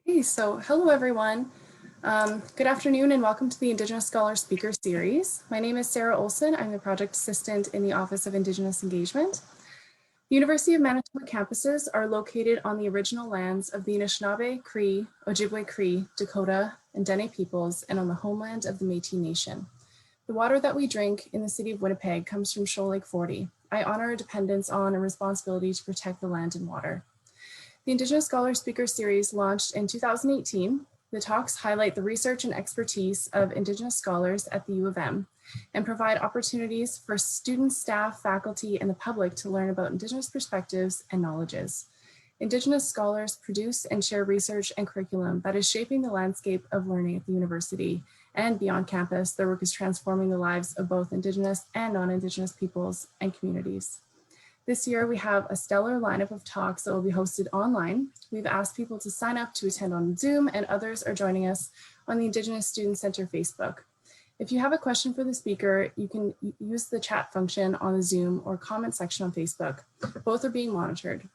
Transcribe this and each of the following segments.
Hey, so hello everyone. Good afternoon and welcome to the Indigenous Scholar Speaker Series. My name is Sarah Olsen. I'm the Project Assistant in the Office of Indigenous Engagement. The University of Manitoba campuses are located on the original lands of the Anishinaabe, Cree, Ojibwe Cree, Dakota, and Dene peoples and on the homeland of the Métis Nation. The water that we drink in the city of Winnipeg comes from Shoal Lake 40. I honor our dependence on and responsibility to protect the land and water. The Indigenous Scholar Speaker Series launched in 2018. The talks highlight the research and expertise of Indigenous scholars at the U of M and provide opportunities for students, staff, faculty, and the public to learn about Indigenous perspectives and knowledges. Indigenous scholars produce and share research and curriculum that is shaping the landscape of learning at the university and beyond campus. Their work is transforming the lives of both Indigenous and non-Indigenous peoples and communities. This year, we have a stellar lineup of talks that will be hosted online. We've asked people to sign up to attend on Zoom, and others are joining us on the Indigenous Student Center Facebook. If you have a question for the speaker, you can use the chat function on the Zoom or comment section on Facebook. Both are being monitored.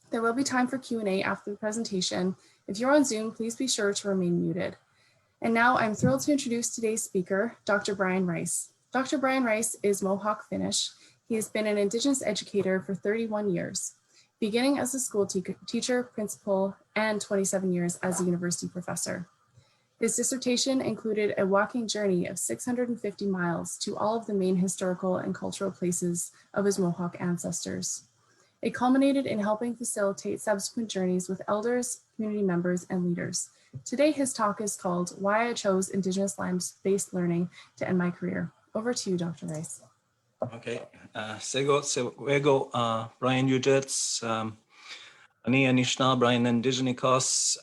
There will be time for Q&A after the presentation. If you're on Zoom, please be sure to remain muted. And now I'm thrilled to introduce today's speaker, Dr. Brian Rice. Dr. Brian Rice is Mohawk Finnish. He has been an Indigenous educator for 31 years, beginning as a school teacher, principal, and 27 years as a university professor. His dissertation included a walking journey of 650 miles to all of the main historical and cultural places of his Mohawk ancestors. It culminated in helping facilitate subsequent journeys with elders, community members, and leaders. Today, his talk is called Why I Chose Indigenous Lands-Based Learning to End My Career. Over to you, Dr. Rice. Okay, Sego, Brian Ujits, Ani Anishna, Brian Indigenicos.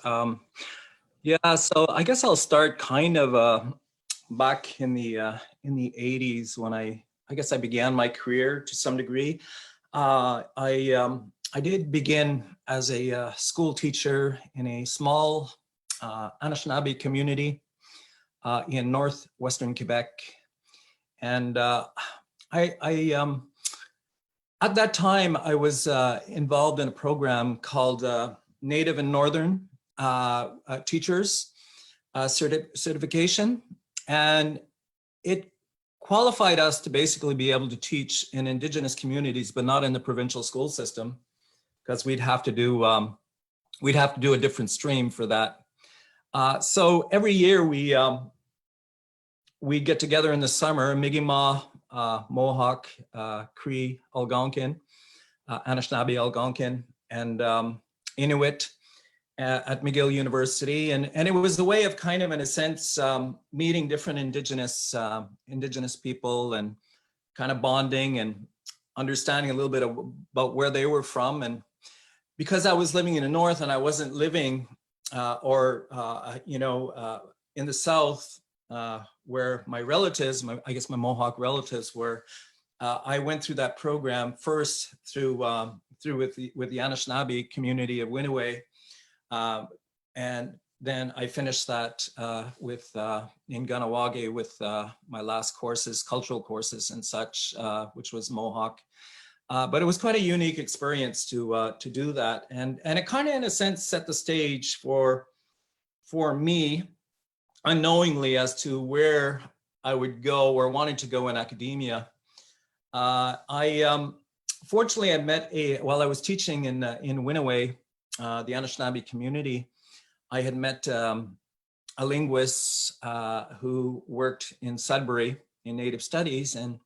Yeah, so I guess I'll start kind of back in the 80s when I guess I began my career to some degree. I did begin as a school teacher in a small Anishinaabe community in northwestern Quebec, and at that time, I was involved in a program called Native and Northern Teachers Certification, and it qualified us to basically be able to teach in Indigenous communities, but not in the provincial school system, because we'd have to do a different stream for that. So every year we get together in the summer, Mi'kmaq, Mohawk, Cree, Algonquin, Anishinaabe, Algonquin, and Inuit at McGill University, and it was the way of kind of, in a sense, meeting different Indigenous people and kind of bonding and understanding a little bit about where they were from. And because I was living in the north and I wasn't living in the south, where my relatives, I guess my Mohawk relatives were, I went through that program first through with the Anishinaabe community of Winnipeg, and then I finished that in Ganawage with my last courses, cultural courses and such, which was Mohawk. But it was quite a unique experience to do that, and it kind of, in a sense, set the stage for me, unknowingly, as to where I would go or wanted to go in academia. Fortunately, I met while I was teaching in Winnipeg, the Anishinaabe community, I had met a linguist who worked in Sudbury in Native Studies, and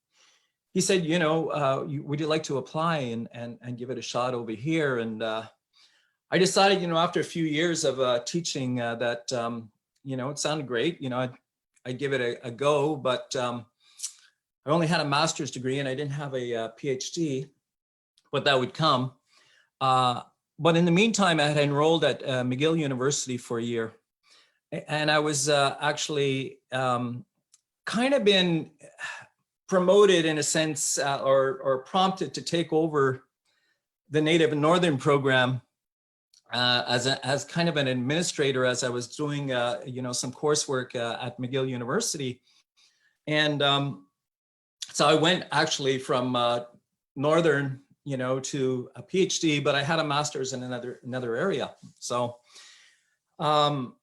he said, would you like to apply and give it a shot over here? And I decided, after a few years of teaching that, it sounded great. I'd give it a go, but I only had a master's degree and I didn't have a PhD, but that would come. But in the meantime, I had enrolled at McGill University for a year. And I was actually kind of been promoted, in a sense, or prompted to take over the Native and Northern program as kind of an administrator, as I was doing some coursework at McGill University. And so I went actually from Northern to a PhD, but I had a master's in another area. So Um,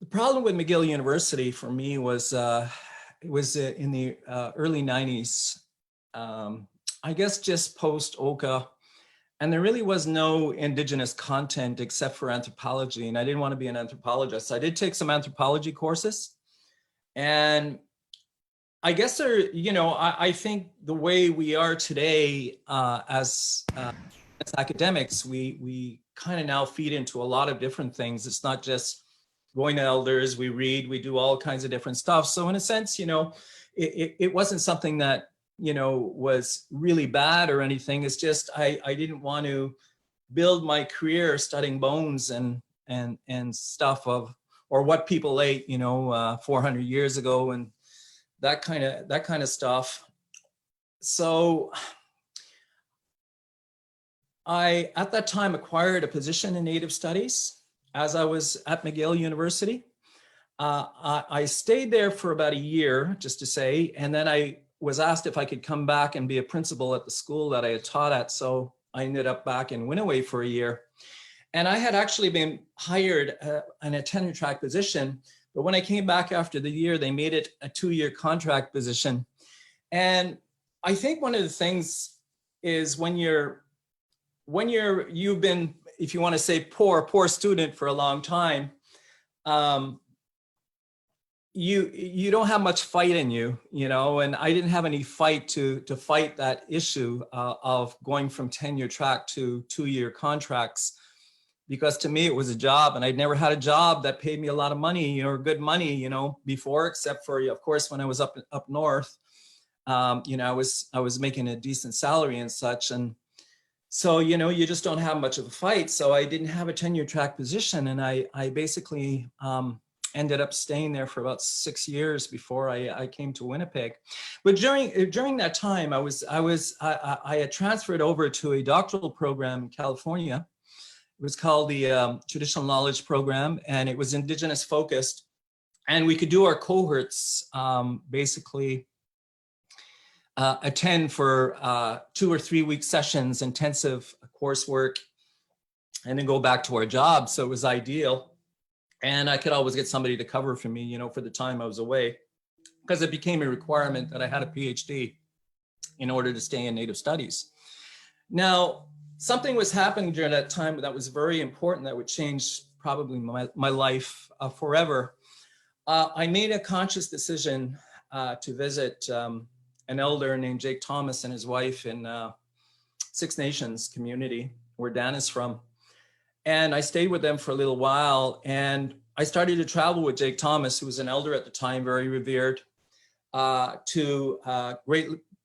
the problem with McGill University for me was it was in the early 90s, I guess just post OCA, and there really was no Indigenous content except for anthropology, and I didn't want to be an anthropologist. I did take some anthropology courses, and I guess I think the way we are today as academics, we kind of now feed into a lot of different things. It's not just going to elders, we read, we do all kinds of different stuff. So in a sense, it wasn't something that, was really bad or anything. It's just, I didn't want to build my career studying bones and stuff or what people ate, 400 years ago and that kind of stuff. So I, at that time, acquired a position in Native Studies as I was at McGill University. I stayed there for about a year, just to say, and then I was asked if I could come back and be a principal at the school that I had taught at. So I ended up back in Winnoway for a year. And I had actually been hired in a tenure track position, but when I came back after the year, they made it a 2-year contract position. And I think one of the things is when you've been, if you want to say poor student for a long time, you don't have much fight in you, and I didn't have any fight to fight that issue of going from tenure track to 2-year contracts, because to me it was a job, and I'd never had a job that paid me a lot of money or good money, before, except for, of course, when I was up north, I was making a decent salary and such, and so, you just don't have much of a fight. So I didn't have a tenure track position, and I basically ended up staying there for about 6 years before I came to Winnipeg. But during that time, I had transferred over to a doctoral program in California. It was called the Traditional Knowledge Program, and it was Indigenous focused, and we could do our cohorts basically attend for 2 or 3 week sessions, intensive coursework, and then go back to our job. So it was ideal. And I could always get somebody to cover for me, for the time I was away, because it became a requirement that I had a PhD in order to stay in Native Studies. Now, something was happening during that time that was very important that would change probably my life forever. I made a conscious decision to visit an elder named Jake Thomas and his wife in Six Nations community, where Dan is from. And I stayed with them for a little while, and I started to travel with Jake Thomas, who was an elder at the time, very revered, to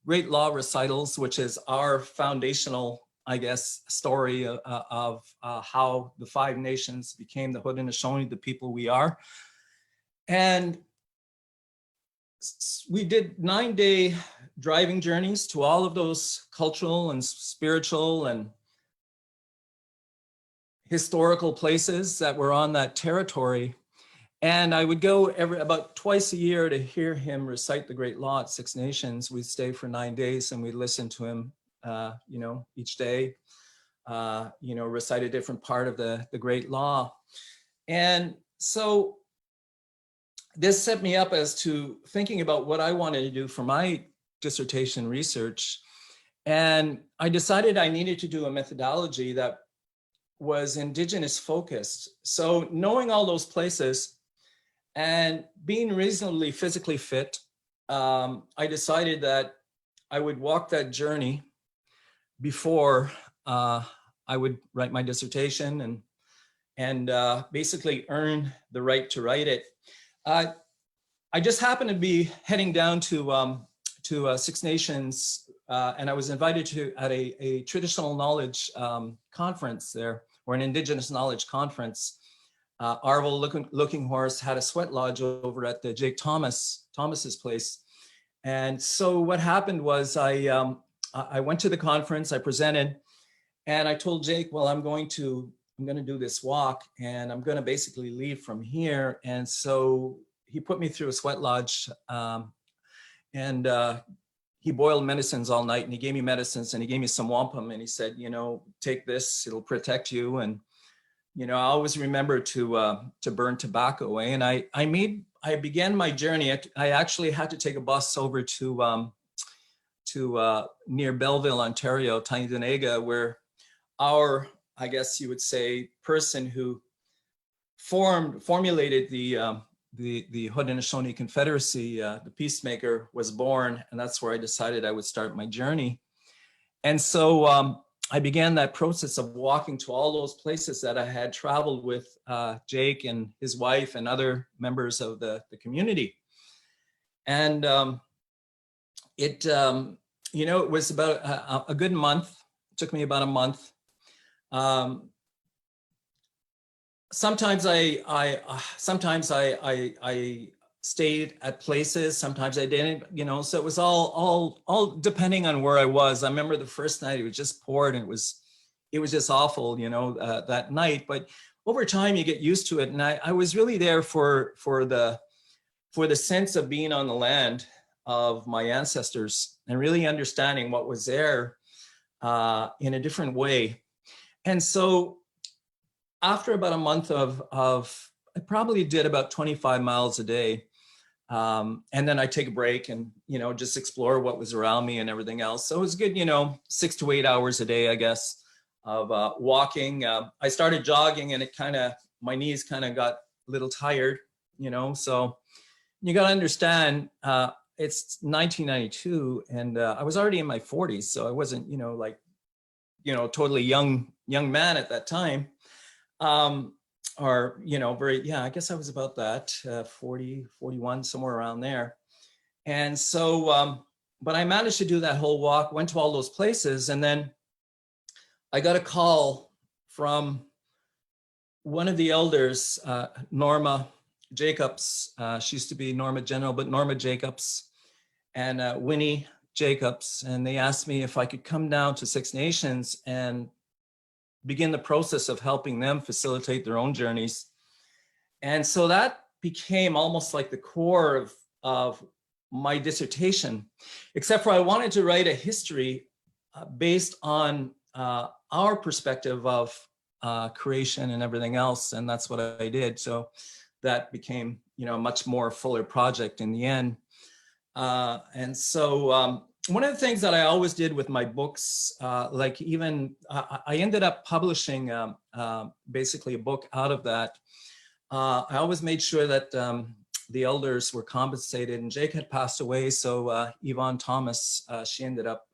great law recitals, which is our foundational, I guess, story of how the 5 nations became the Haudenosaunee, the people we are. And we did 9-day driving journeys to all of those cultural and spiritual and historical places that were on that territory. And I would go about twice a year to hear him recite the Great Law at Six Nations. We'd stay for 9 days and we'd listen to him, each day, recite a different part of the Great Law. And so this set me up as to thinking about what I wanted to do for my dissertation research. And I decided I needed to do a methodology that was Indigenous focused. So knowing all those places and being reasonably physically fit, I decided that I would walk that journey before I would write my dissertation and basically earn the right to write it. I just happened to be heading down to Six Nations, and I was invited to at a traditional knowledge conference there, or an Indigenous knowledge conference. Arvo Looking Horse had a sweat lodge over at the Jake Thomas's place. And so what happened was I went to the conference, I presented, and I told Jake, well, I'm going to do this walk, and I'm going to basically leave from here. And so he put me through a sweat lodge, and he boiled medicines all night, and he gave me medicines, and he gave me some wampum, and he said, take this, it'll protect you. And I always remember to burn tobacco away. And I began my journey. I actually had to take a bus over to near Belleville, Ontario, Tyendinaga, where I guess you would say, person who formulated the Haudenosaunee Confederacy, the peacemaker, was born, and that's where I decided I would start my journey. And so I began that process of walking to all those places that I had traveled with Jake and his wife and other members of the community. And it was about a good month. It took me about a month. Sometimes I stayed at places, sometimes I didn't, so it was all depending on where I was. I remember the first night it was just poured, and it was just awful, that night. But over time you get used to it, and I was really there for the sense of being on the land of my ancestors and really understanding what was there in a different way. And so after about a month of I probably did about 25 miles a day. And then I take a break and, just explore what was around me and everything else. So it was good, 6 to 8 hours a day, I guess, of walking. I started jogging, and my knees kind of got a little tired, so you got to understand, it's 1992, and I was already in my 40s. So I wasn't, totally young man at that time. I guess I was about that, 40, 41, somewhere around there. And so, but I managed to do that whole walk, went to all those places. And then I got a call from one of the elders, Norma Jacobs. She used to be Norma General, but Norma Jacobs and Winnie Jacobs. And they asked me if I could come down to Six Nations and begin the process of helping them facilitate their own journeys. And so that became almost like the core of my dissertation, except for I wanted to write a history based on our perspective of creation and everything else. And that's what I did. So that became, a much more fuller project in the end. And so one of the things that I always did with my books, I ended up publishing basically a book out of that. I always made sure that the elders were compensated, and Jake had passed away. So Yvonne Thomas, she ended up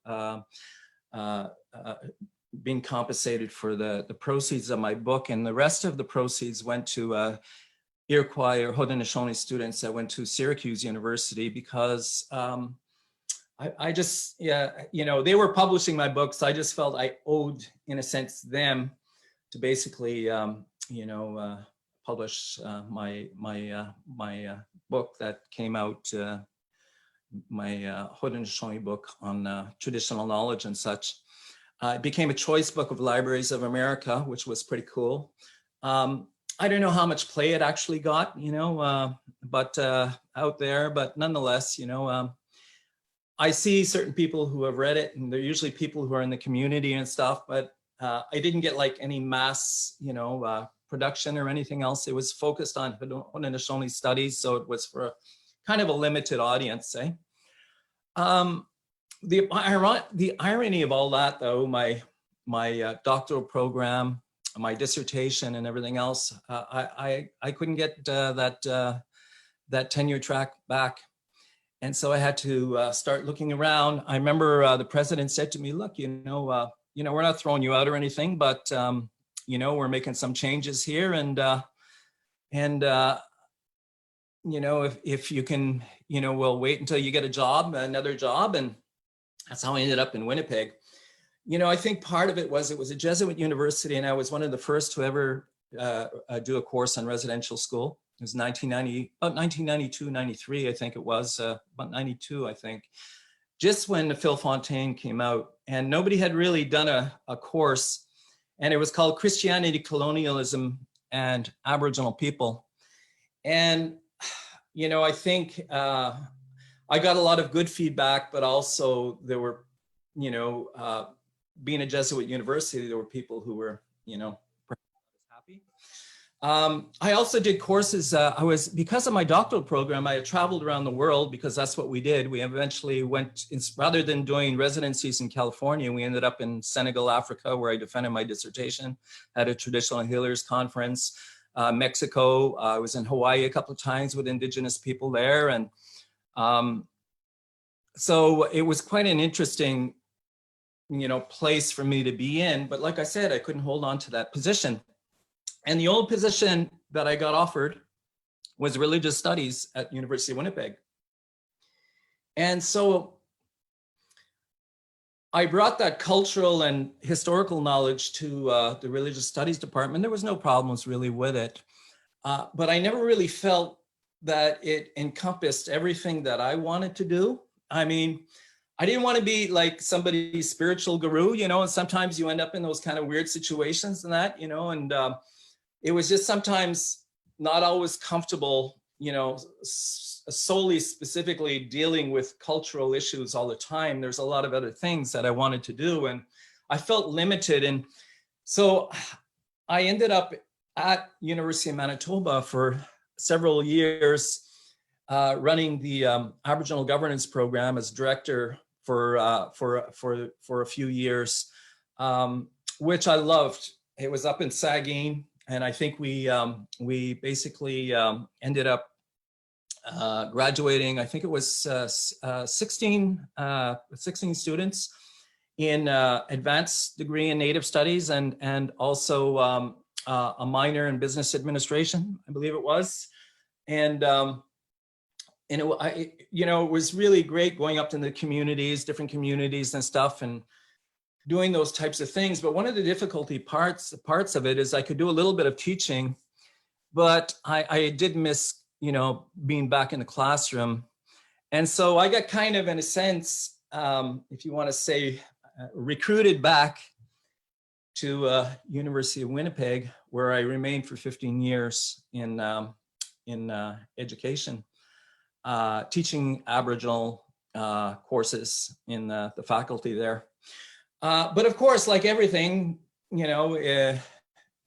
being compensated for the proceeds of my book, and the rest of the proceeds went to Iroquois or Haudenosaunee students that went to Syracuse University, because I just, they were publishing my books. I just felt I owed, in a sense, them to basically, publish my book that came out, my Haudenosaunee book on traditional knowledge and such. It became a choice book of Libraries of America, which was pretty cool. I don't know how much play it actually got, but out there, but nonetheless, I see certain people who have read it, and they're usually people who are in the community and stuff, but I didn't get like any mass, production or anything else. It was focused on Haudenosaunee studies, so it was for kind of a limited audience, eh? The irony of all that, though, my doctoral program, my dissertation, and everything else, I couldn't get that tenure track back. And so I had to start looking around. I remember the president said to me, look, we're not throwing you out or anything, but, we're making some changes here. And if you can, we'll wait until you get another job. And that's how I ended up in Winnipeg. I think part of it was a Jesuit university, and I was one of the first to ever do a course on residential school. It was 1992, 93, I think it was, about 92, I think, just when the Phil Fontaine came out, and nobody had really done a course, and it was called Christianity, Colonialism, and Aboriginal People. And, I think I got a lot of good feedback, but also there were, being a Jesuit university, there were people who were, perhaps not as I also did courses. Because of my doctoral program, I had traveled around the world because that's what we did. We eventually went, rather than doing residencies in California, we ended up in Senegal, Africa, where I defended my dissertation at a traditional healers conference. Mexico, I was in Hawaii a couple of times with Indigenous people there. And so it was quite an interesting, place for me to be in. But like I said, I couldn't hold on to that position. And the only position that I got offered was religious studies at University of Winnipeg. And so I brought that cultural and historical knowledge to the religious studies department. There was no problems really with it. But I never really felt that it encompassed everything that I wanted to do. I mean, I didn't want to be like somebody's spiritual guru, and sometimes you end up in those kind of weird situations and that, and it was just sometimes not always comfortable, solely specifically dealing with cultural issues all the time. There's a lot of other things that I wanted to do, and I felt limited. And so I ended up at University of Manitoba for several years, running the Aboriginal governance program as director for a few years, which I loved. It was up in Saugeen. And I think we basically ended up graduating. I think it was 16 students in advanced degree in Native Studies and also a minor in Business Administration, I believe it was. And it was really great going up to the communities, different communities and stuff, and doing those types of things. But one of the difficulty parts of it is I could do a little bit of teaching, but I did miss, being back in the classroom. And so I got kind of, in a sense, if you want to say, recruited back to University of Winnipeg, where I remained for 15 years in education, teaching Aboriginal courses in the faculty there. But of course, like everything,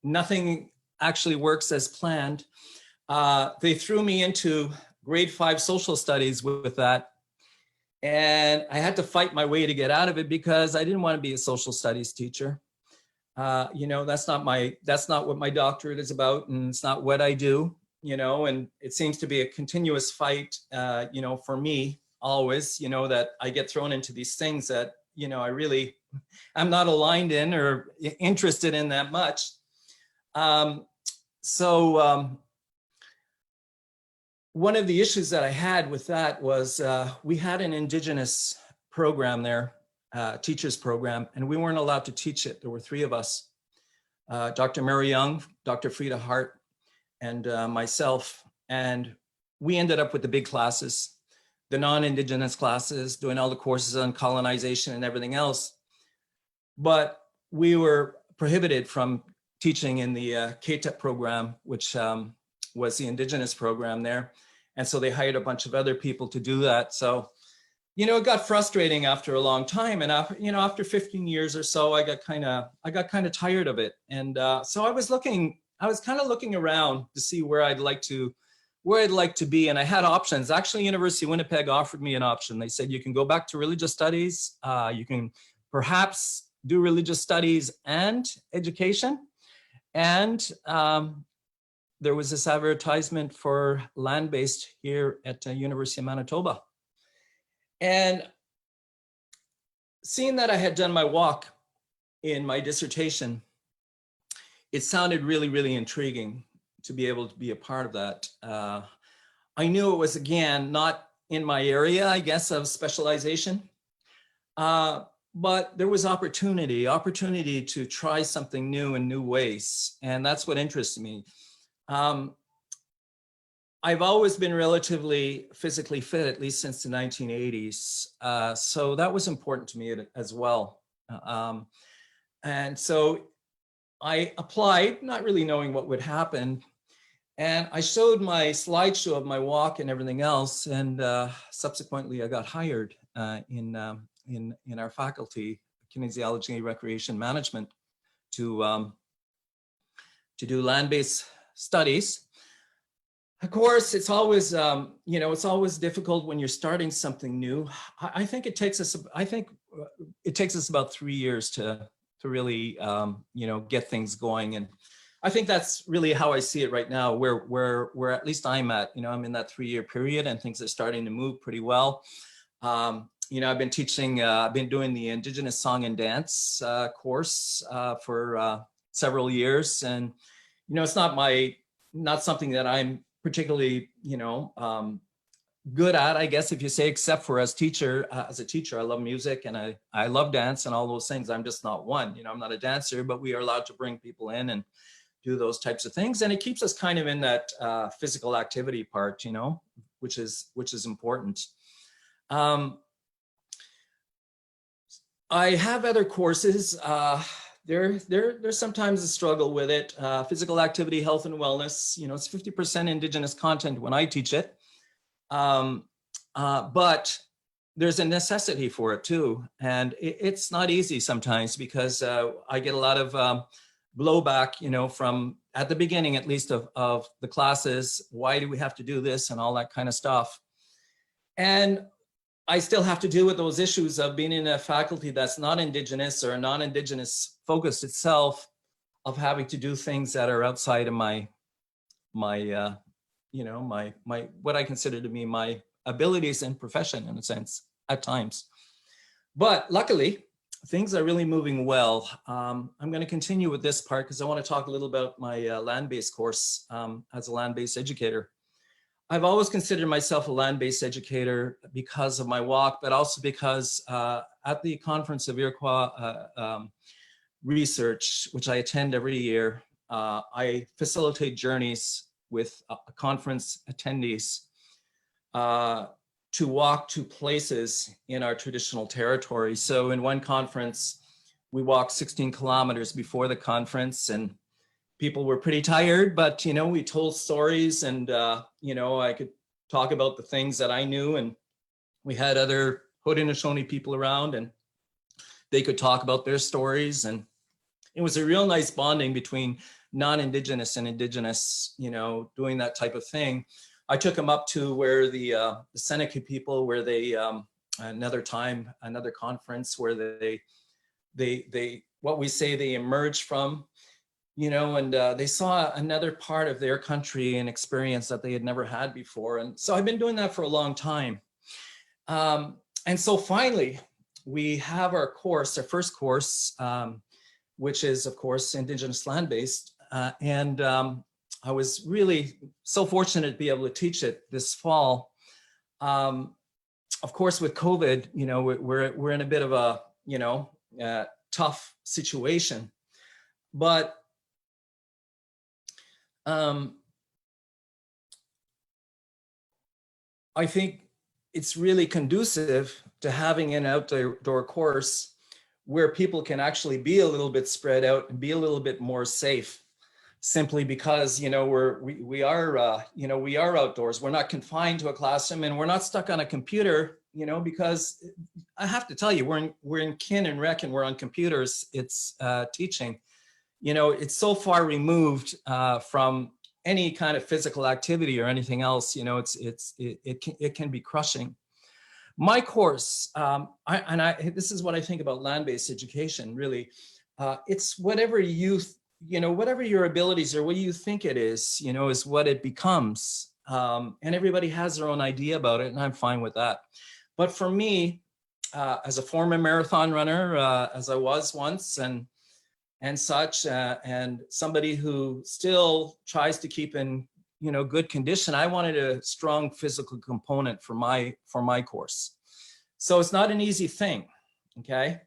nothing actually works as planned. They threw me into grade 5 social studies with that. And I had to fight my way to get out of it because I didn't want to be a social studies teacher. That's not what my doctorate is about, and it's not what I do, and it seems to be a continuous fight, for me always, that I get thrown into these things that, I'm not aligned in or interested in that much. One of the issues that I had with that was we had an Indigenous program there, teachers program, and we weren't allowed to teach it. There were 3 of us, Dr. Mary Young, Dr. Frida Hart, and myself. And we ended up with the big classes, the non-Indigenous classes, doing all the courses on colonization and everything else. But we were prohibited from teaching in the KTEP program, which was the Indigenous program there. And so they hired a bunch of other people to do that. So, it got frustrating after a long time. And after 15 years or so, I got kind of tired of it. And so I was kind of looking around to see where I'd like to be. And I had options. Actually, University of Winnipeg offered me an option. They said, you can go back to religious studies. You can perhaps do religious studies and education. And there was this advertisement for land-based here at University of Manitoba. And seeing that I had done my walk in my dissertation, it sounded really, really intriguing to be able to be a part of that. I knew it was, again, not in my area, I guess, of specialization. But there was opportunity to try something new in new ways. And that's what interested me. I've always been relatively physically fit, at least since the 1980s. So that was important to me as well. And so I applied, not really knowing what would happen. And I showed my slideshow of my walk and everything else. And subsequently, I got hired in our faculty, Kinesiology, Recreation Management, to to do land-based studies. Of course, it's always, it's always difficult when you're starting something new. I think it takes us about 3 years to really, get things going. And I think that's really how I see it right now, where at least I'm at. I'm in that 3-year period, and things are starting to move pretty well. I've been teaching, I've been doing the Indigenous Song and Dance course for several years, and it's not something that I'm particularly, good at, I guess, if you say, except for as a teacher, I love music and I love dance and all those things. I'm just not one, I'm not a dancer, but we are allowed to bring people in and do those types of things. And it keeps us kind of in that physical activity part, which is important. I have other courses. There's sometimes a struggle with it. Physical activity, health and wellness, it's 50% Indigenous content when I teach it. But there's a necessity for it too. And it's not easy sometimes because I get a lot of blowback, from at the beginning, at least of the classes. Why do we have to do this and all that kind of stuff? And I still have to deal with those issues of being in a faculty that's not Indigenous or non-Indigenous focused itself, of having to do things that are outside of my what I consider to be my abilities and profession, in a sense, at times. But luckily, things are really moving well. I'm going to continue with this part because I want to talk a little about my land-based course as a land-based educator. I've always considered myself a land-based educator because of my walk, but also because at the Conference of Iroquois Research, which I attend every year, I facilitate journeys with conference attendees to walk to places in our traditional territory. So in one conference, we walked 16 kilometers before the conference, and people were pretty tired, but, we told stories, and, I could talk about the things that I knew, and we had other Haudenosaunee people around, and they could talk about their stories. And it was a real nice bonding between non-Indigenous and Indigenous, doing that type of thing. I took them up to where the Seneca people, where they, another conference where they what we say they emerged from, and they saw another part of their country and experience that they had never had before. And so I've been doing that for a long time. And so finally, we have our first course, which is, of course, Indigenous land-based. And I was really so fortunate to be able to teach it this fall. Of course, with COVID, we're in a bit of a, tough situation. But I think it's really conducive to having an outdoor course where people can actually be a little bit spread out and be a little bit more safe, simply because we are outdoors. We're not confined to a classroom, and we're not stuck on a computer, because I have to tell you, we're in kin and rec, and we're on computers. It's teaching. It's so far removed from any kind of physical activity or anything else. It can be crushing. My course, this is what I think about land-based education. Really, it's whatever whatever your abilities are, what you think it is what it becomes. And everybody has their own idea about it, and I'm fine with that. But for me, as a former marathon runner, as I was once, and such, and somebody who still tries to keep in good condition, I wanted a strong physical component for my course. So it's not an easy thing. Okay,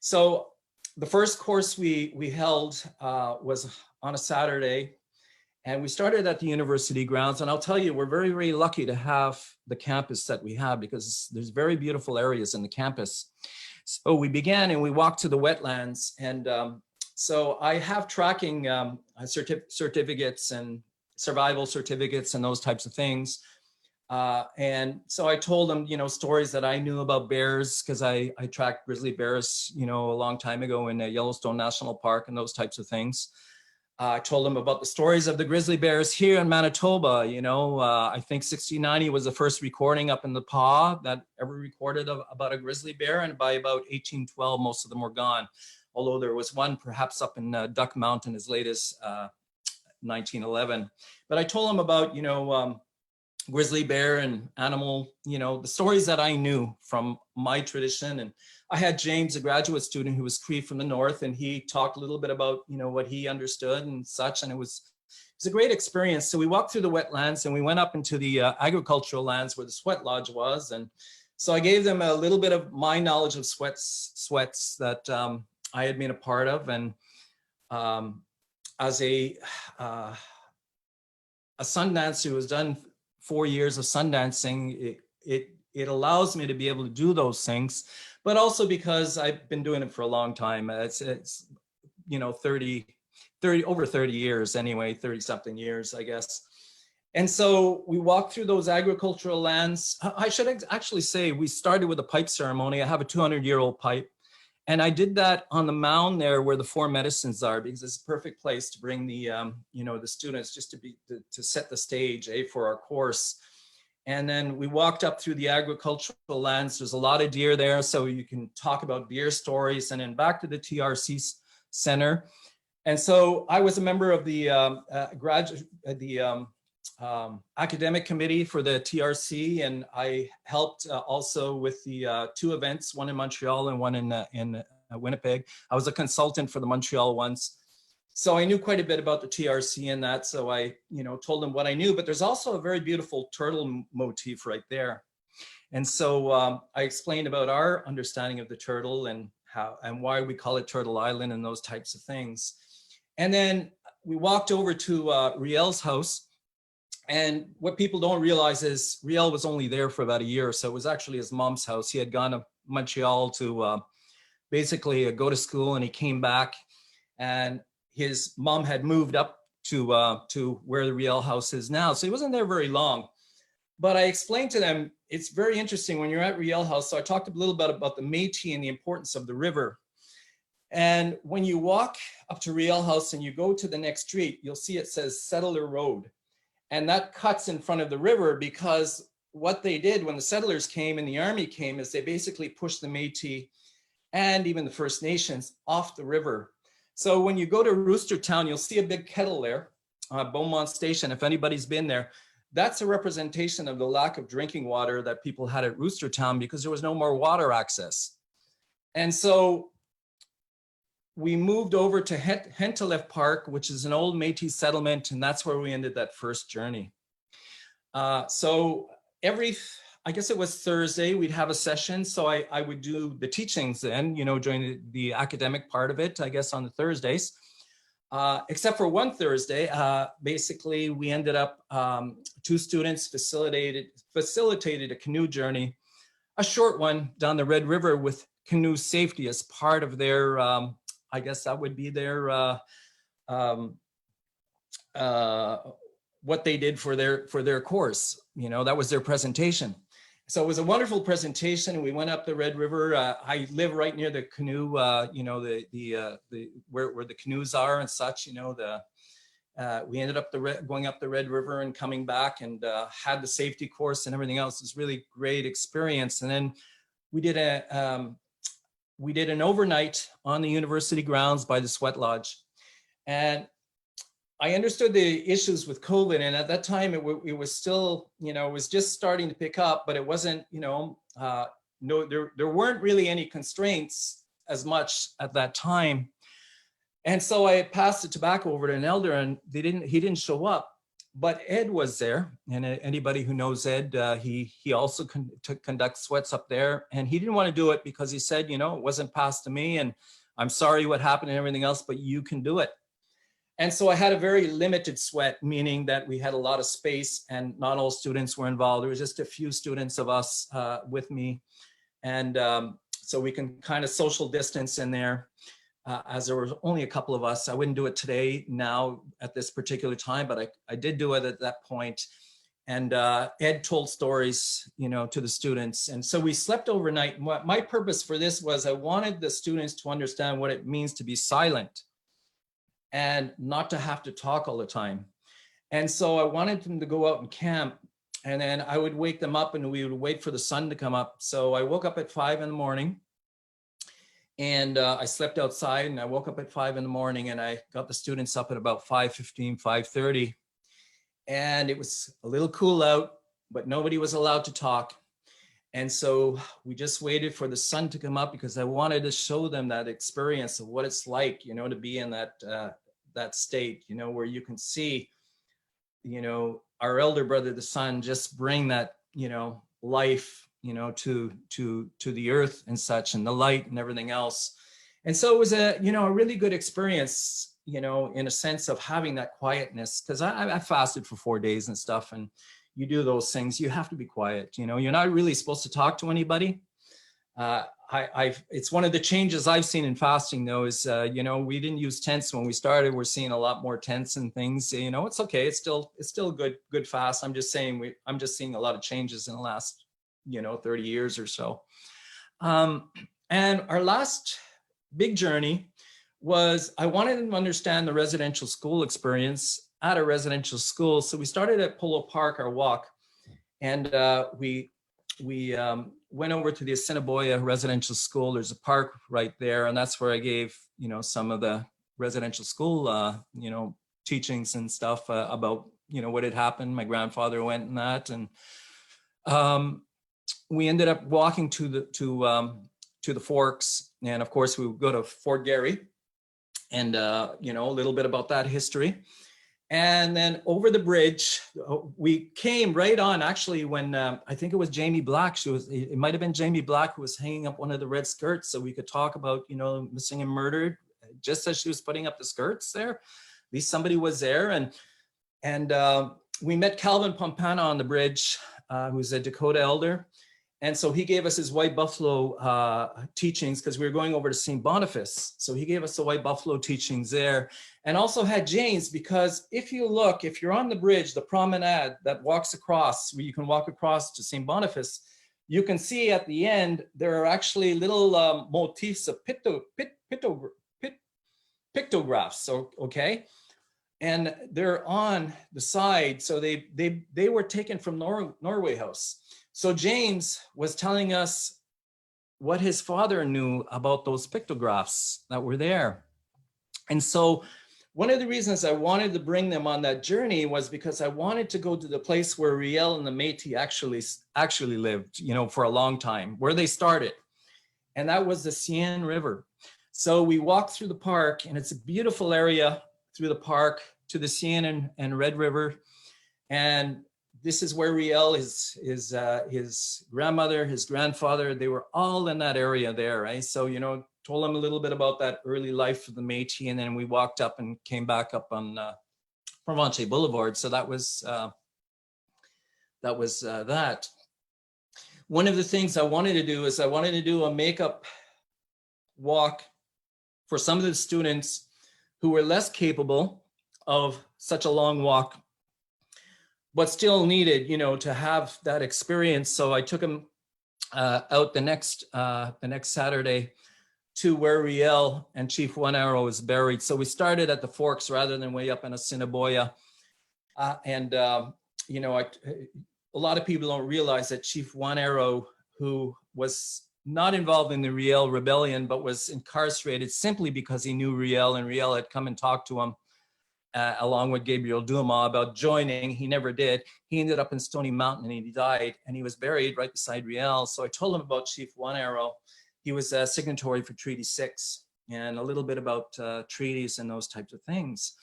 so the first course we held was on a Saturday, and we started at the university grounds. And I'll tell you, we're very, very lucky to have the campus that we have, because there's very beautiful areas in the campus. So we began and we walked to the wetlands, and so I have tracking certificates and survival certificates and those types of things. And so I told them, stories that I knew about bears, because I tracked grizzly bears, a long time ago in Yellowstone National Park and those types of things. I told them about the stories of the grizzly bears here in Manitoba. You know, I think 1690 was the first recording up in the Paw that ever recorded about a grizzly bear. And by about 1812, most of them were gone. Although there was one perhaps up in Duck Mountain as late as 1911. But I told them about, you know, grizzly bear and animal, you know, the stories that I knew from my tradition. And I had James, a graduate student who was Cree from the north, and he talked a little bit about, you know, what he understood and such. And it was a great experience. So we walked through the wetlands and we went up into the agricultural lands where the sweat lodge was. And so I gave them a little bit of my knowledge of sweats that I had been a part of. And as a sun dancer who has done 4 years of sun dancing, it allows me to be able to do those things, but also because I've been doing it for a long time. It's you know, 30 over 30 years anyway, 30 something years, I guess. And so we walked through those agricultural lands. I should actually say we started with a pipe ceremony. I have a 200-year-old pipe. And I did that on the mound there where the four medicines are, because it's a perfect place to bring the, you know, the students just to set the stage, for our course. And then we walked up through the agricultural lands. There's a lot of deer there, so you can talk about deer stories. And then back to the TRC Center. And so I was a member of the academic committee for the TRC, and I helped also with the two events, one in Montreal and one in Winnipeg. I was a consultant for the Montreal ones. So I knew quite a bit about the TRC and that. So I, you know, told them what I knew, but there's also a very beautiful turtle motif right there. And so I explained about our understanding of the turtle and how and why we call it Turtle Island and those types of things. And then we walked over to Riel's house. And what people don't realize is Riel was only there for about a year. So it was actually his mom's house. He had gone to Montreal to basically go to school, and he came back, and his mom had moved up to where the Riel house is now. So he wasn't there very long. But I explained to them, it's very interesting when you're at Riel house. So I talked a little bit about the Métis and the importance of the river. And when you walk up to Riel house and you go to the next street, you'll see it says Settler Road. And that cuts in front of the river, because what they did when the settlers came and the army came is they basically pushed the Métis and even the First Nations off the river. So when you go to Roostertown, you'll see a big kettle there, Beaumont Station. If anybody's been there, that's a representation of the lack of drinking water that people had at Roostertown because there was no more water access. And so we moved over to Hentelef Park, which is an old Métis settlement, and that's where we ended that first journey. So I guess it was Thursday, we'd have a session. So I would do the teachings then, you know, during the academic part of it, I guess on the Thursdays. Except for one Thursday, basically we ended up, two students facilitated a canoe journey, a short one down the Red River with canoe safety as part of their, I guess that would be their, what they did for their course. You know, that was their presentation. So it was a wonderful presentation. We went up the Red River. I live right near the canoe, you know, where the canoes are and such. You know, we ended up going up the Red River and coming back, and had the safety course and everything else. It was really great experience. And then we did an overnight on the university grounds by the sweat lodge, and I understood the issues with COVID, and at that time it was still, you know, it was just starting to pick up, but it wasn't, you know, there weren't really any constraints as much at that time. And so I passed the tobacco over to an elder, and he didn't show up, but Ed was there. And anybody who knows Ed, he also conducts sweats up there, and he didn't want to do it because he said, you know, it wasn't passed to me, and I'm sorry what happened and everything else, but you can do it. And so I had a very limited sweat, meaning that we had a lot of space and not all students were involved. There was just a few students of us with me. And so we can kind of social distance in there, as there was only a couple of us. I wouldn't do it today now at this particular time, but I did do it at that point. And Ed told stories, you know, to the students. And so we slept overnight. My purpose for this was I wanted the students to understand what it means to be silent. and not to have to talk all the time. And so I wanted them to go out and camp, and then I would wake them up and we would wait for the sun to come up. So I woke up at 5 in the morning, and I slept outside, and I woke up at 5 in the morning, and I got the students up at about 5:15, 5:30. And it was a little cool out, but nobody was allowed to talk. And so we just waited for the sun to come up, because I wanted to show them that experience of what it's like, you know, to be in that state, you know, where you can see, you know, our elder brother, the sun, just bring that, you know, life, you know, to the earth and such, and the light and everything else. And so it was a, you know, a really good experience, you know, in a sense of having that quietness, because I fasted for 4 days and stuff, and you do those things, you have to be quiet, you know, you're not really supposed to talk to anybody. It's one of the changes I've seen in fasting, though, is, you know, we didn't use tents when we started. We're seeing a lot more tents and things, you know, it's okay. It's still a good fast. I'm just saying, I'm just seeing a lot of changes in the last, you know, 30 years or so. And our last big journey was, I wanted them to understand the residential school experience at a residential school. So we started at Polo Park, our walk, and we went over to the Assiniboia Residential School. There's a park right there, and that's where I gave, you know, some of the residential school, you know, teachings and stuff about, you know, what had happened. My grandfather went in that, and we ended up walking to the Forks, and of course we would go to Fort Garry, and you know, a little bit about that history. And then over the bridge, we came right on, actually, when I think it was Jamie Black. It might have been Jamie Black who was hanging up one of the red skirts, so we could talk about, you know, missing and murdered, just as she was putting up the skirts there. At least somebody was there. And we met Calvin Pompana on the bridge, who's a Dakota elder. And so he gave us his White Buffalo teachings, because we were going over to St. Boniface. So he gave us the White Buffalo teachings there, and also had James, because if you're on the bridge, the promenade that walks across, where you can walk across to St. Boniface, you can see at the end, there are actually little motifs of pictographs, okay? And they're on the side. So they were taken from Norway House. So James was telling us what his father knew about those pictographs that were there. And so one of the reasons I wanted to bring them on that journey was because I wanted to go to the place where Riel and the Métis actually lived, you know, for a long time, where they started. And that was the Seine River. So we walked through the park, and it's a beautiful area through the park to the Seine and Red River. And this is where Riel, his grandmother, his grandfather, they were all in that area there, right? So, you know, told them a little bit about that early life of the Métis, and then we walked up and came back up on Provencher Boulevard. So that was that. One of the things I wanted to do is I wanted to do a makeup walk for some of the students who were less capable of such a long walk, but still needed, you know, to have that experience. So I took them out the next Saturday to where Riel and Chief One Arrow is buried. So we started at the Forks rather than way up in Assiniboia. You know, a lot of people don't realize that Chief One Arrow, who was not involved in the Riel rebellion, but was incarcerated simply because he knew Riel, and Riel had come and talked to him along with Gabriel Dumas about joining. He never did. He ended up in Stony Mountain, and he died, and he was buried right beside Riel. So I told him about Chief One Arrow. He was a signatory for Treaty 6, and a little bit about treaties and those types of things.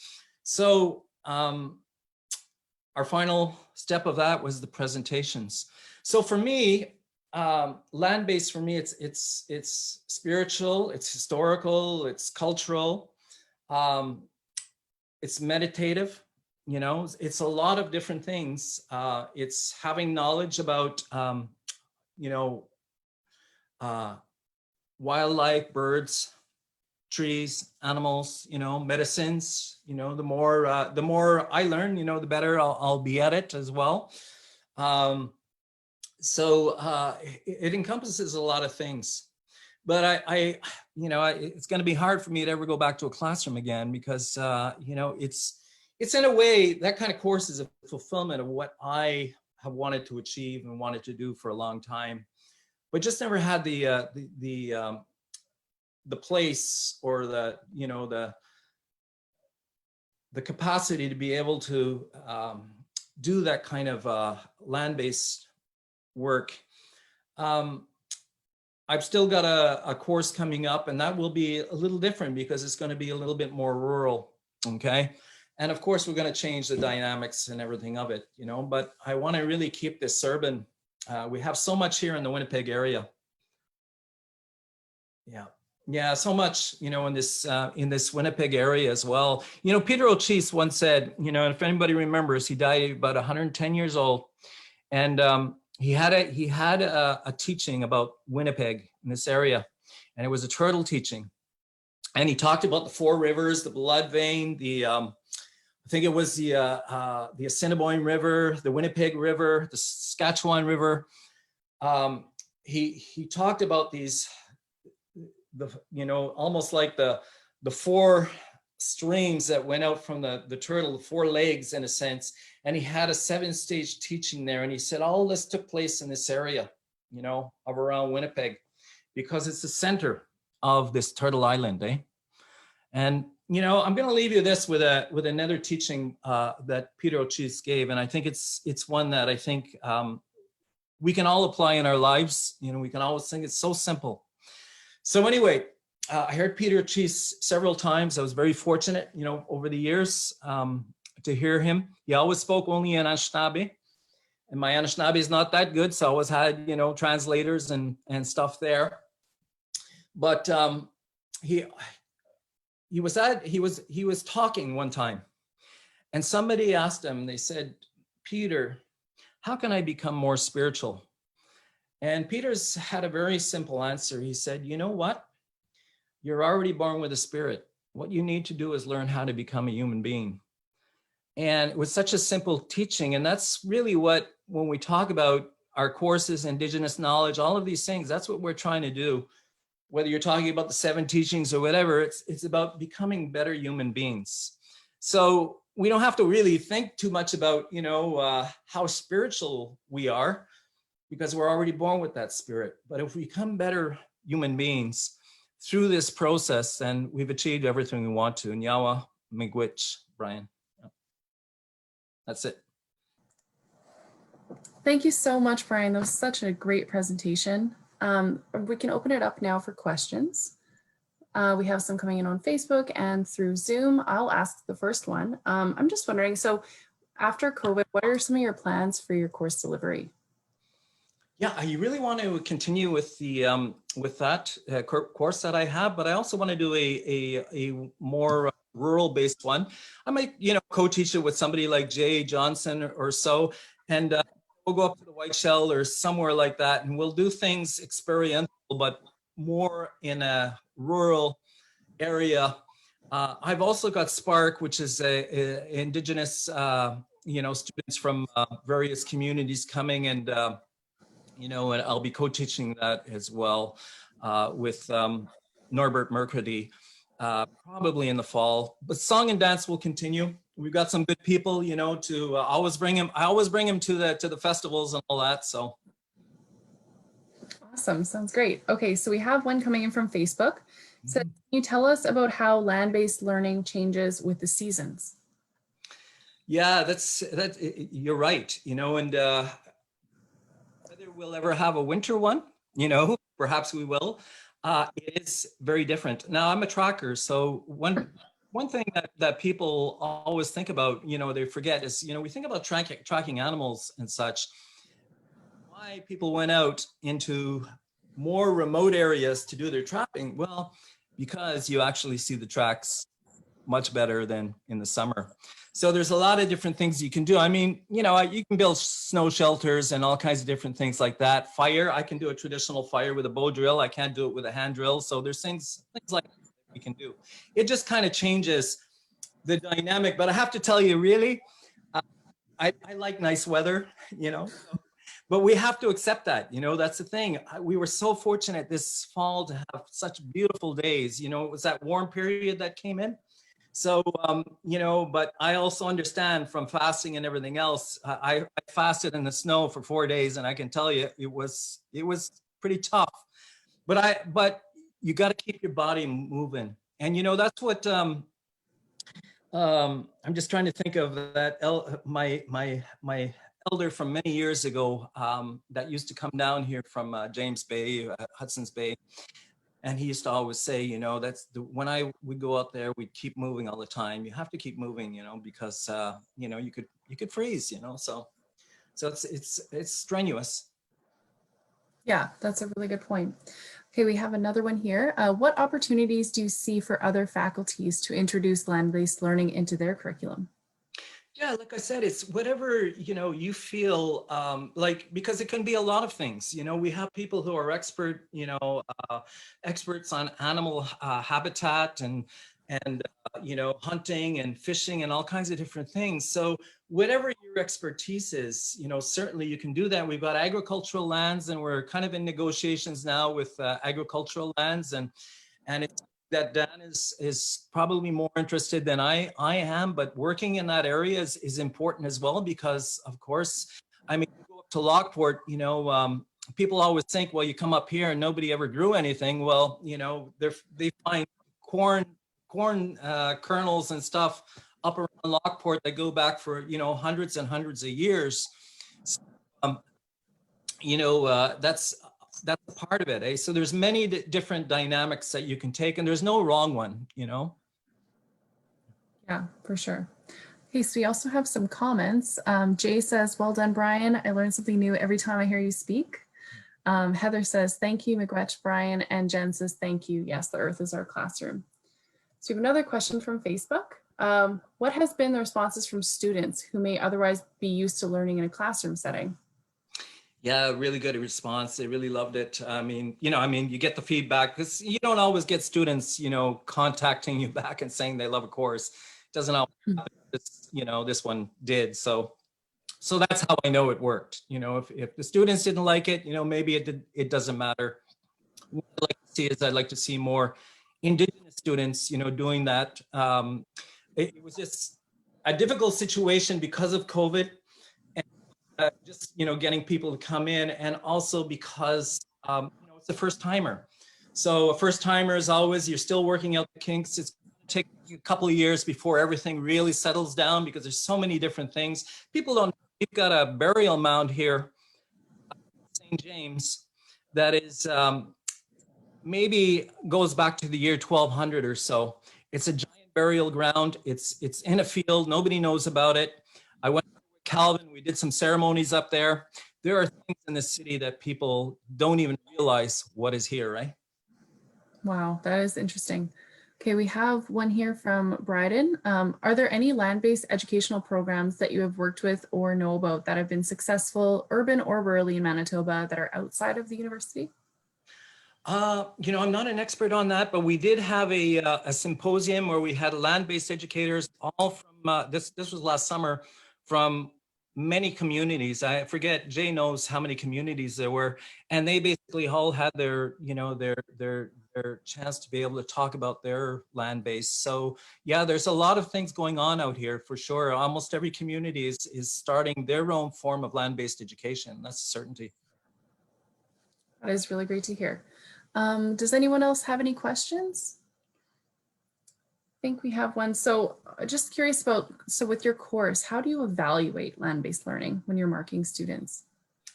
So our final step of that was the presentations. So for me, land-based, for me, it's spiritual, it's historical, it's cultural, it's meditative, you know, it's a lot of different things. It's having knowledge about, you know, wildlife, birds, trees, animals, you know, medicines, you know, the more I learn, you know, the better I'll be at it as well. So it encompasses a lot of things. but it's going to be hard for me to ever go back to a classroom again because, it's in a way that kind of course is a fulfillment of what I have wanted to achieve and wanted to do for a long time, but just never had the place or the capacity to be able to do that kind of land-based work. I've still got a course coming up, and that will be a little different because it's going to be a little bit more rural, okay? And of course, we're going to change the dynamics and everything of it, but I want to really keep this urban. We have so much here in the Winnipeg area. Yeah, so much, in this Winnipeg area as well. Peter O'Chase once said, and if anybody remembers, he died about 110 years old, and he had a teaching about Winnipeg in this area, and it was a turtle teaching, and he talked about the four rivers, the Blood Vein, I think it was the Assiniboine River, the Winnipeg River, the Saskatchewan River. He talked about these, almost like the four streams that went out from the turtle, the four legs in a sense. And he had a 7-stage teaching there. And he said, all this took place in this area, of around Winnipeg, because it's the center of this turtle island, eh? And, I'm going to leave you this with another teaching that Peter O'Chase gave. And I think it's one that I think we can all apply in our lives. We can always think it's so simple. So anyway, I heard Peter O'Chase several times. I was very fortunate, over the years to hear him. He always spoke only in Anishinaabe, and my Anishinaabe is not that good, so I always had, translators and stuff there. But he was talking one time, and somebody asked him. They said, "Peter, how can I become more spiritual?" And Peter's had a very simple answer. He said, "You know what? You're already born with a spirit. What you need to do is learn how to become a human being." And it was such a simple teaching. And that's really what, when we talk about our courses, Indigenous knowledge, all of these things, that's what we're trying to do. Whether you're talking about the 7 teachings or whatever, it's about becoming better human beings. So we don't have to really think too much about, how spiritual we are, because we're already born with that spirit. But if we become better human beings through this process, then we've achieved everything we want to. Nyawa, Miigwech, Brian. That's it. Thank you so much, Brian. That was such a great presentation. We can open it up now for questions. We have some coming in on Facebook and through Zoom. I'll ask the first one. I'm just wondering, so after COVID, what are some of your plans for your course delivery? Yeah, I really want to continue with the that course that I have, but I also want to do a more rural-based one. I might, co-teach it with somebody like Jay Johnson or so, and we'll go up to the White Shell or somewhere like that, and we'll do things experiential, but more in a rural area. I've also got Spark, which is a Indigenous, students from various communities coming, and and I'll be co-teaching that as well with Norbert Mercredi, probably in the fall. But song and dance will continue. We've got some good people, to always bring him. I always bring him to the festivals and all that. So awesome, sounds great. Okay, so we have one coming in from Facebook. So can you tell us about how land-based learning changes with the seasons? Yeah, you're right. And whether we'll ever have a winter one, perhaps we will. It is very different. Now, I'm a tracker, so one thing that people always think about, they forget is, we think about tracking animals and such. Why people went out into more remote areas to do their trapping? Well, because you actually see the tracks much better than in the summer. So there's a lot of different things you can do. I mean, you can build snow shelters and all kinds of different things like that. Fire, I can do a traditional fire with a bow drill. I can't do it with a hand drill. So there's things like that we can do. It just kind of changes the dynamic. But I have to tell you, really, I like nice weather, But we have to accept that, that's the thing. We were so fortunate this fall to have such beautiful days. It was that warm period that came in. So, but I also understand from fasting and everything else. I fasted in the snow for 4 days, and I can tell you it was pretty tough. But you got to keep your body moving, and that's what I'm just trying to think of that. My elder from many years ago that used to come down here from James Bay, Hudson's Bay. And he used to always say, when I would go out there, we'd keep moving all the time. You have to keep moving, because you could freeze, so it's strenuous. Yeah, that's a really good point. Okay, we have another one here. What opportunities do you see for other faculties to introduce land-based learning into their curriculum? Yeah, like I said, it's whatever, you feel like, because it can be a lot of things. We have people who are experts on animal habitat and hunting and fishing and all kinds of different things. So whatever your expertise is, certainly you can do that. We've got agricultural lands, and we're kind of in negotiations now with agricultural lands, and it's that Dan is probably more interested than I am, but working in that area is important as well, because of course, I mean, you go up to Lockport, people always think, well, you come up here and nobody ever grew anything. Well, they find corn kernels and stuff up around Lockport that go back for, hundreds and hundreds of years. So, that's a part of it, eh? So there's many different dynamics that you can take, and there's no wrong one, Yeah, for sure. Okay, so we also have some comments. Jay says, well done, Brian. I learn something new every time I hear you speak. Heather says, thank you, Miigwech, Brian. And Jen says, thank you. Yes, the earth is our classroom. So we have another question from Facebook. What has been the responses from students who may otherwise be used to learning in a classroom setting? Yeah, really good response. They really loved it. I mean, you get the feedback, because you don't always get students, contacting you back and saying they love a course. It doesn't always happen. This one did. So that's how I know it worked. If the students didn't like it, maybe it doesn't matter. What I'd like to see is I'd like to see more Indigenous students, doing that. It was just a difficult situation because of COVID. Just getting people to come in, and also because it's a first timer. So a first timer is always, you're still working out the kinks. It's going to take a couple of years before everything really settles down, because there's so many different things. People don't. We've got a burial mound here, St. James, that is maybe goes back to the year 1200 or so. It's a giant burial ground. It's in a field. Nobody knows about it. I went with Calvin. We did some ceremonies up there. There are things in the city that people don't even realize what is here, right? Wow, that is interesting. Okay, we have one here from Bryden. Are there any land-based educational programs that you have worked with or know about that have been successful, urban or rurally, in Manitoba, that are outside of the university? I'm not an expert on that, but we did have a symposium where we had land-based educators, all from this was last summer, from many communities. I forget, Jay knows how many communities there were, and they basically all had their chance to be able to talk about their land base. So yeah, there's a lot of things going on out here for sure. Almost every community is starting their own form of land-based education. That's a certainty. That is really great to hear. Does anyone else have any questions? I think we have one. So just curious about, so with your course, how do you evaluate land-based learning when you're marking students?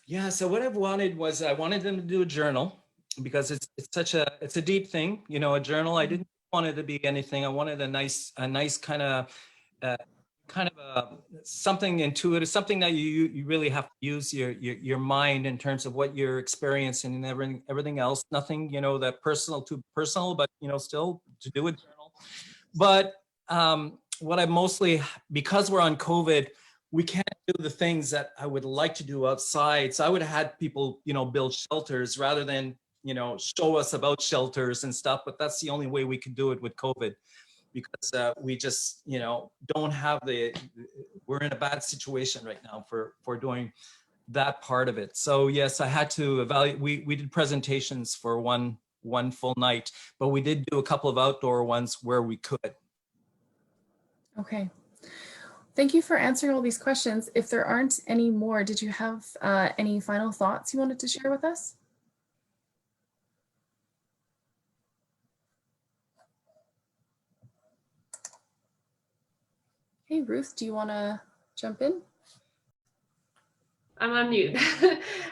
Yeah, so what I've wanted was, I wanted them to do a journal, because it's a deep thing, a journal. I didn't want it to be anything. I wanted a nice kind of something intuitive, something that you really have to use your mind in terms of what you're experiencing and everything else. Nothing, that too personal, but still to do a journal. But what I mostly, because we're on COVID, we can't do the things that I would like to do outside. So I would have had people, build shelters rather than, show us about shelters and stuff. But that's the only way we could do it with COVID, because we just, don't have we're in a bad situation right now for doing that part of it. So yes, I had to evaluate. We did presentations for one full night, but we did do a couple of outdoor ones where we could. Okay. Thank you for answering all these questions. If there aren't any more, did you have any final thoughts you wanted to share with us? Hey, Ruth, do you want to jump in? I'm on mute.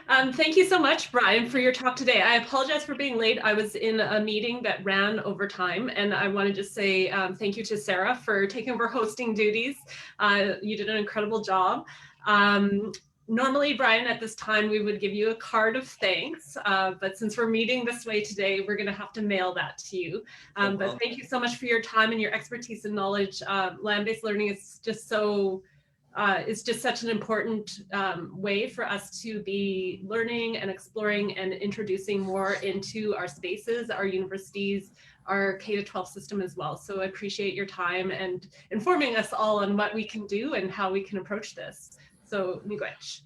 Thank you so much, Brian, for your talk today. I apologize for being late. I was in a meeting that ran over time, and I want to just say thank you to Sarah for taking over hosting duties. You did an incredible job. Normally, Brian, at this time, we would give you a card of thanks, but since we're meeting this way today, we're going to have to mail that to you. But thank you so much for your time and your expertise and knowledge. Land-based learning is just so it's just such an important way for us to be learning and exploring and introducing more into our spaces, our universities, our K-12 system as well. So I appreciate your time and informing us all on what we can do and how we can approach this. So miigwech.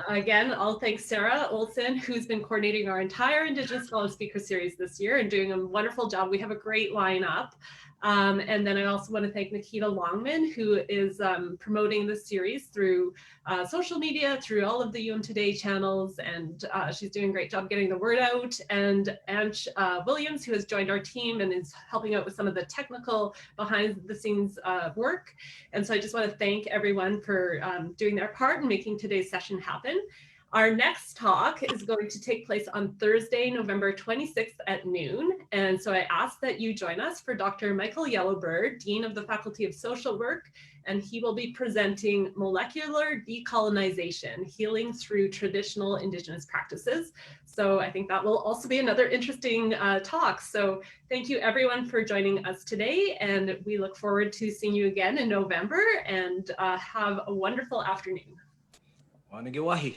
Again, I'll thank Sarah Olsen, who's been coordinating our entire Indigenous Scholar Speaker Series this year and doing a wonderful job. We have a great lineup. And then I also want to thank Nikita Longman, who is promoting this series through social media, through all of the Today channels, and she's doing a great job getting the word out. And Ange Williams, who has joined our team and is helping out with some of the technical behind the scenes work. And so I just want to thank everyone for doing their part and making today's session happen. Our next talk is going to take place on Thursday, November 26th at noon. And so I ask that you join us for Dr. Michael Yellowbird, Dean of the Faculty of Social Work, and he will be presenting Molecular Decolonization, Healing Through Traditional Indigenous Practices. So I think that will also be another interesting talk. So thank you everyone for joining us today, and we look forward to seeing you again in November, and have a wonderful afternoon. Wanagiwahi.